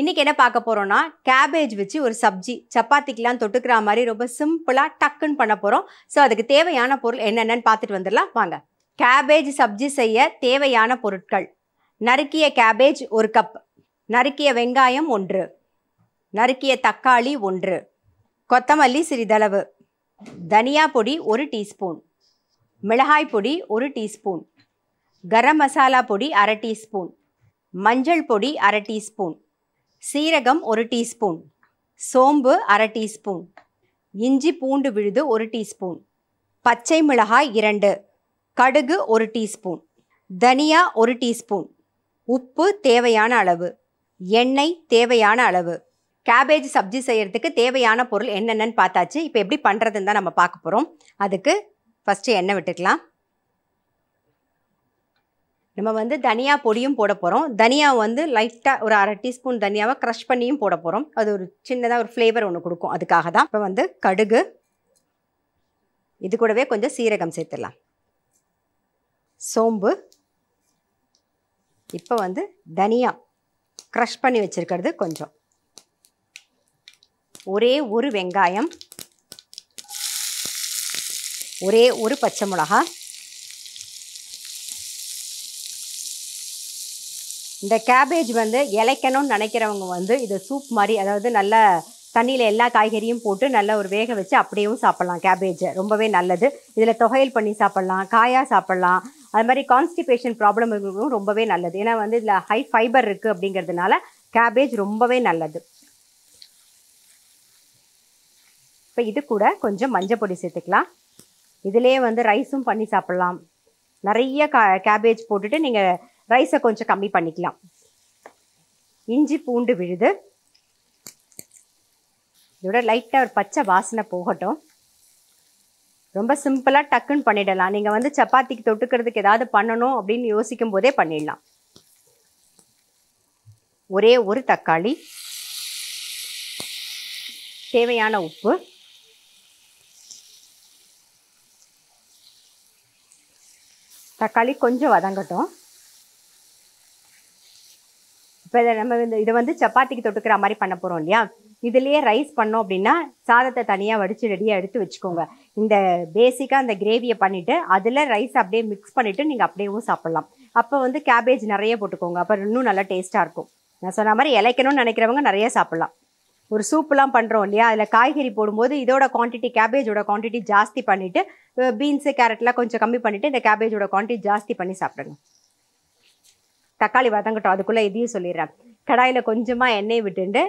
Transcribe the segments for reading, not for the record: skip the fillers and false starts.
இன்னைக்கு என்ன பார்க்க போறோம்னா கேபேஜ் வச்சு ஒரு சப்ஜி சப்பாத்திக்கெல்லாம் தொட்டுக்கிற மாதிரி ரொம்ப சிம்பிளா டக்குன்னு பண்ண போறோம். ஸோ அதுக்கு தேவையான பொருள் என்னென்னு பார்த்துட்டு வந்துடலாம் வாங்க. கேபேஜ் சப்ஜி செய்ய தேவையான பொருட்கள்: நறுக்கிய கேபேஜ் 1 கப், நறுக்கிய வெங்காயம் 1, நறுக்கிய தக்காளி 1, கொத்தமல்லி சிறிதளவு, தனியா பொடி 1 டீஸ்பூன், மிளகாய் பொடி 1 டீஸ்பூன், கரம் மசாலா பொடி 1/2 டீஸ்பூன், மஞ்சள் பொடி 1/2 டீஸ்பூன், சீரகம் 1 டீஸ்பூன், சோம்பு 1/2 டீஸ்பூன், இஞ்சி பூண்டு விழுது 1 டீஸ்பூன், பச்சை மிளகாய் 2, கடுகு 1 டீஸ்பூன், தனியா 1 டீஸ்பூன், உப்பு தேவையான அளவு, எண்ணெய் தேவையான அளவு. கேபேஜ் சப்ஜி செய்கிறதுக்கு தேவையான பொருள் என்னென்னு பார்த்தாச்சு. இப்போ எப்படி பண்ணுறதுன்னு தான் நம்ம பார்க்க போகிறோம். அதுக்கு ஃபஸ்ட்டு எண்ணெய் விட்டுக்கலாம். நம்ம தனியா பொடியும் போட போகிறோம். தனியா லைட்டாக ஒரு 1/2 டீஸ்பூன் தனியாவை க்ரஷ் பண்ணியும் போட போகிறோம். அது ஒரு சின்னதாக ஒரு ஃப்ளேவர் ஒன்று கொடுக்கும். அதுக்காக தான். இப்போ கடுகு, இது கூடவே கொஞ்சம் சீரகம் சேர்த்துடலாம், சோம்பு, இப்போ தனியா க்ரஷ் பண்ணி வச்சுருக்கிறது கொஞ்சம், ஒரே ஒரு வெங்காயம், ஒரே ஒரு பச்சை மிளகா. இந்த கேபேஜ் இலைக்கணும்னு நினைக்கிறவங்க இது சூப் மாதிரி, அதாவது நல்ல தண்ணியில் எல்லா காய்கறியும் போட்டு நல்ல ஒரு வேக வச்சு அப்படியும் சாப்பிட்லாம். கேபேஜை ரொம்பவே நல்லது. இதில் தொகையல் பண்ணி சாப்பிட்லாம், காயாக சாப்பிட்லாம். அது மாதிரி கான்ஸ்டிபேஷன் ப்ராப்ளம் இருக்கிறவங்களும் ரொம்பவே நல்லது. ஏன்னா இதில் ஹை ஃபைபர் இருக்குது அப்படிங்கிறதுனால கேபேஜ் ரொம்பவே நல்லது. இப்போ இது கூட கொஞ்சம் மஞ்சள் பொடி சேர்த்துக்கலாம். இதிலே ரைஸும் பண்ணி சாப்பிட்லாம். நிறைய கேபேஜ் போட்டுட்டு நீங்கள் ரைஸை கொஞ்சம் கம்மி பண்ணிக்கலாம். இஞ்சி பூண்டு விழுது, இதோட லைட்டாக ஒரு பச்சை வாசனை போகட்டும். ரொம்ப சிம்பிளாக டக்குன்னு பண்ணிடலாம். நீங்கள் சப்பாத்திக்கு தொட்டுக்கிறதுக்கு ஏதாவது பண்ணணும் அப்படின்னு யோசிக்கும் போதே பண்ணிடலாம். ஒரே ஒரு தக்காளி, தேவையான உப்பு, தக்காளி கொஞ்சம் வதங்கட்டும். இப்போ நம்ம இதை சப்பாத்திக்கு தொட்டுக்கிற மாதிரி பண்ண போகிறோம் இல்லையா? இதுலேயே ரைஸ் பண்ணோம் அப்படின்னா சாதத்தை தனியாக வடித்து ரெடியாக எடுத்து வச்சுக்கோங்க. இந்த பேசிக்காக அந்த கிரேவியை பண்ணிவிட்டு அதில் ரைஸ் அப்படியே மிக்ஸ் பண்ணிவிட்டு நீங்கள் அப்படியேவும் சாப்பிட்லாம். அப்போ கேபேஜ் நிறைய போட்டுக்கோங்க. அப்போ இன்னும் நல்லா டேஸ்ட்டாக இருக்கும். நான் சொன்ன மாதிரி இலைக்கணும்னு நினைக்கிறவங்க நிறைய சாப்பிட்லாம். ஒரு சூப்புலாம் பண்ணுறோம் இல்லையா? அதில் காய்கறி போடும்போது இதோட குவான்டிட்டி, கேபேஜோட குவான்டிட்டி ஜாஸ்தி பண்ணிவிட்டு, பீன்ஸு கேரட்லாம் கொஞ்சம் கம்மி பண்ணிவிட்டு இந்த கேபேஜோட குவான்டிட்டி ஜாஸ்தி பண்ணி சாப்பிடுங்க. தக்காளி வதங்கட்டும். அதுக்குள்ளே இதையும் சொல்லிடுறேன். கடாயில் கொஞ்சமாக எண்ணெய் விட்டுண்டு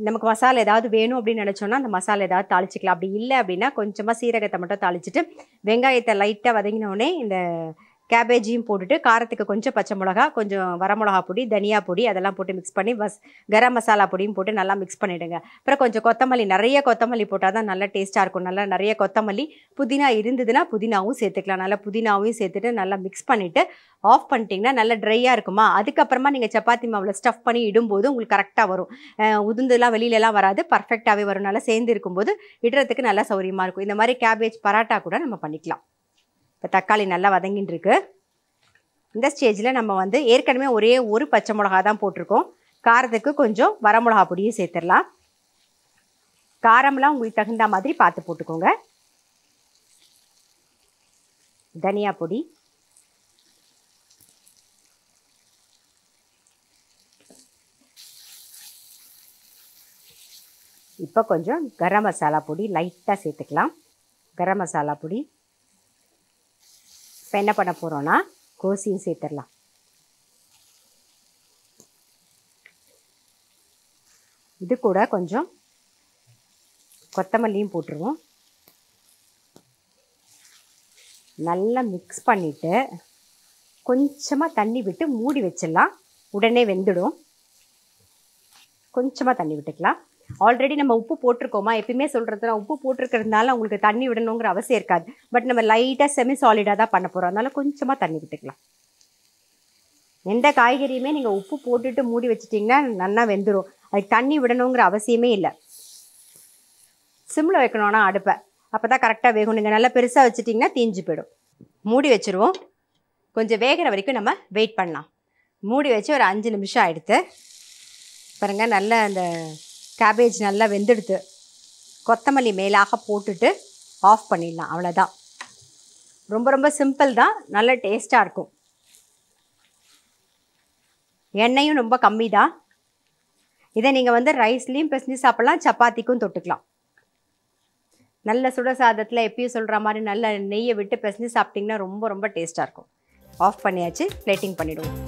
நமக்கு மசாலா ஏதாவது வேணும் அப்படின்னு நினச்சோன்னா அந்த மசாலா ஏதாவது தாளிச்சிக்கலாம். அப்படி இல்லை அப்படின்னா கொஞ்சமாக சீரகத்தை மட்டும் தாளிச்சிட்டு வெங்காயத்தை லைட்டாக வதங்கினோடனே இந்த கேபேஜையும் போட்டுட்டு காரத்துக்கு கொஞ்சம் பச்சை மிளகா, கொஞ்சம் வரமிளகா பொடி, தனியா பொடி அதெல்லாம் போட்டு மிக்ஸ் பண்ணி கரம் மசாலா பொடியும் போட்டு நல்லா மிக்ஸ் பண்ணிவிடுங்க. அப்புறம் கொஞ்சம் கொத்தமல்லி, நிறைய கொத்தமல்லி போட்டால் தான் நல்லா டேஸ்ட்டாக இருக்கும். நல்லா நிறைய கொத்தமல்லி, புதினா இருந்ததுன்னா புதினாவும் சேர்த்துக்கலாம். நல்லா புதினாவையும் சேர்த்துட்டு நல்லா மிக்ஸ் பண்ணிவிட்டு ஆஃப் பண்ணிட்டிங்கன்னா நல்லா ட்ரையாக இருக்குமா. அதுக்கப்புறமா நீங்கள் சப்பாத்தி மாவில் ஸ்டஃப் பண்ணி இடும்போது உங்களுக்கு கரெக்டாக வரும். உதுந்துலாம் வெளியிலலாம் வராது, பர்ஃபெக்டாகவே வரும். நல்லா சேர்ந்து இருக்கும்போது இடுறதுக்கு நல்லா சௌரியமாக இருக்கும். இந்த மாதிரி கேபேஜ் பராட்டா கூட நம்ம பண்ணிக்கலாம். இப்போ தக்காளி நல்லா வதங்கின்னு இருக்கு. இந்த ஸ்டேஜில் நம்ம ஏற்கனவே ஒரே ஒரு பச்சை மிளகா தான் போட்டிருக்கோம். காரத்துக்கு கொஞ்சம் வரமிளகா பொடியும் சேர்த்துடலாம். காரம்லாம் உங்களுக்கு தகுந்த மாதிரி பார்த்து போட்டுக்கோங்க. தனியா பொடி, இப்போ கொஞ்சம் கரம் மசாலா பொடி லைட்டாக சேர்த்துக்கலாம். கரம் மசாலா பொடி. இப்போ என்ன பண்ண போகிறோன்னா கோசியும் சேர்த்துடலாம். இது கூட கொஞ்சம் கொத்தமல்லியும் போட்டுருவோம். நல்லா மிக்ஸ் பண்ணிவிட்டு கொஞ்சமாக தண்ணி விட்டு மூடி வச்சிடலாம். உடனே வெந்துடும். கொஞ்சமாக தண்ணி விட்டுக்கலாம். ஆல்ரெடி நம்ம உப்பு போட்டிருக்கோமா? எப்பயுமே சொல்கிறதுனா உப்பு போட்டிருக்கிறதுனால உங்களுக்கு தண்ணி விடணுங்கிற அவசியம் இருக்காது. பட் நம்ம லைட்டாக செமி சாலிடாக தான் பண்ண போகிறோம். அதனால கொஞ்சமாக தண்ணி விட்டுக்கலாம். எந்த காய்கறியுமே நீங்கள் உப்பு போட்டுட்டு மூடி வச்சிட்டிங்கன்னா நல்லா வெந்துடும். அதுக்கு தண்ணி விடணுங்கிற அவசியமே இல்லை. சிம்மில் வைக்கணும்னா அடுப்பை, அப்போ தான் கரெக்டாக வேகும். நீங்கள் நல்லா பெருசாக வச்சிட்டிங்கன்னா தீஞ்சு போயிடும். மூடி வச்சுருவோம். கொஞ்சம் வேகிற வரைக்கும் நம்ம வெயிட் பண்ணலாம். மூடி வச்சு ஒரு 5 நிமிஷம் ஆகிடுத்து. பாருங்க, நல்ல அந்த கேபேஜ் நல்லா வெந்துடுது. கொத்தமல்லி மேலாக போட்டுட்டு ஆஃப் பண்ணிடலாம். அவ்வளோதான். ரொம்ப ரொம்ப சிம்பிள் தான், நல்ல டேஸ்ட்டாக இருக்கும். எண்ணெயும் ரொம்ப கம்மி தான். இதை நீங்கள் வந்து ரைஸ்லேயும் பிசைஞ்சு சாப்பிட்லாம், சப்பாத்திக்கும் தொட்டுக்கலாம். நல்ல சுட சாதத்தில் எப்பயும் சொல்கிற மாதிரி நல்ல நெய்யை விட்டு பிசைஞ்சு சாப்பிட்டிங்கன்னா ரொம்ப ரொம்ப டேஸ்ட்டாக இருக்கும். ஆஃப் பண்ணியாச்சு, பிளேட்டிங் பண்ணிவிடுவோம்.